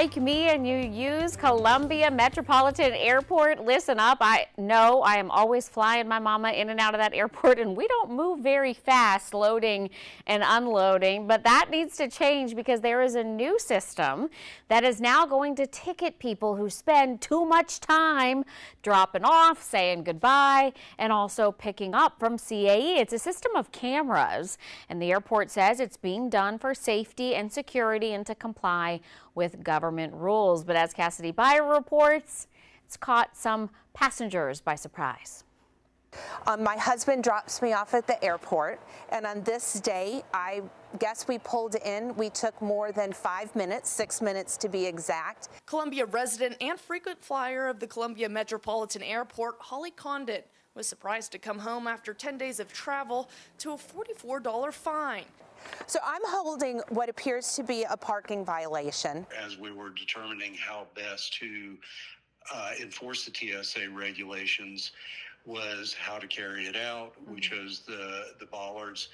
like me and you use Columbia Metropolitan Airport, listen up. I know I am always flying my mama in and out of that airport, and we don't move very fast loading and unloading, but that needs to change because there is a new system that is now going to ticket people who spend too much time dropping off, saying goodbye, and also picking up from CAE. It's a system of cameras, and the airport says it's being done for safety and security and to comply with government rules. But as Cassidy Beyer reports, it's caught some passengers by surprise. My husband drops me off at the airport, and on this day, I guess we pulled in. We took more than 5 minutes, 6 minutes to be exact. Columbia resident and frequent flyer of the Columbia Metropolitan Airport, Holly Condon, was surprised to come home after 10 days of travel to a $44 fine. So I'm holding what appears to be a parking violation. As we were determining how best to enforce the TSA regulations was how to carry it out. We chose the bollards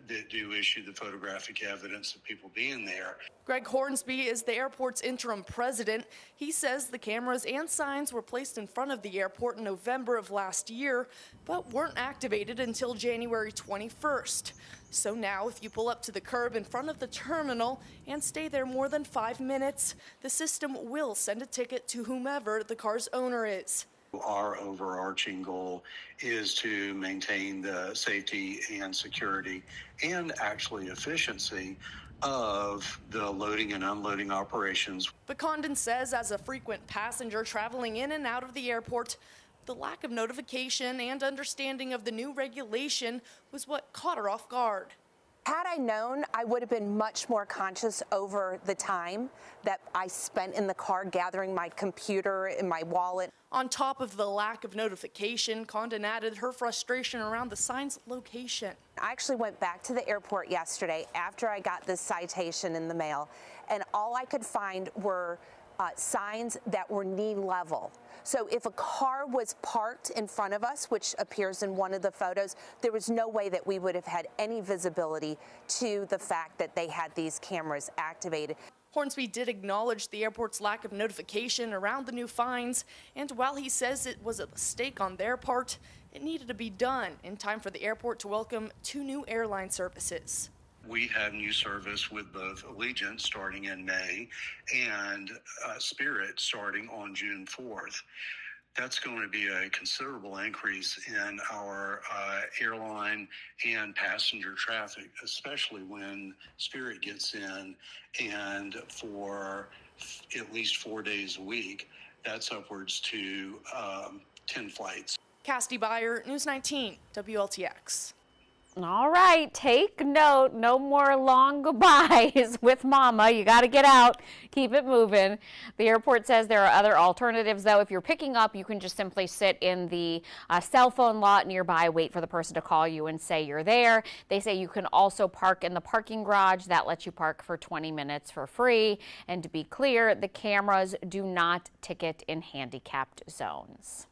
that do issue the photographic evidence of people being there. Greg Hornsby is the airport's interim president. He says the cameras and signs were placed in front of the airport in November of last year, but weren't activated until January 21st. So now if you pull up to the curb in front of the terminal and stay there more than 5 minutes, the system will send a ticket to whomever the car's owner is. Our overarching goal is to maintain the safety and security and actually efficiency of the loading and unloading operations. But Condon says as a frequent passenger traveling in and out of the airport, the lack of notification and understanding of the new regulation was what caught her off guard. Had I known, I would have been much more conscious over the time that I spent in the car gathering my computer and my wallet. On top of the lack of notification, Condon added her frustration around the sign's location. I actually went back to the airport yesterday after I got this citation in the mail, and all I could find were signs that were knee level. So if a car was parked in front of us, which appears in one of the photos, there was no way that we would have had any visibility to the fact that they had these cameras activated. Hornsby did acknowledge the airport's lack of notification around the new fines, and while he says it was a mistake on their part, it needed to be done in time for the airport to welcome 2 new airline services. We have new service with both Allegiant starting in May and Spirit starting on June 4th. That's going to be a considerable increase in our airline and passenger traffic, especially when Spirit gets in, and for at least 4 days a week, that's upwards to 10 flights. Cassidy Beyer, News 19, WLTX. All right, take note, no more long goodbyes with mama. You got to get out, keep it moving. The airport says there are other alternatives, though. If you're picking up, you can just simply sit in the cell phone lot nearby, wait for the person to call you and say you're there. They say you can also park in the parking garage. That lets you park for 20 minutes for free. And to be clear, the cameras do not ticket in handicapped zones.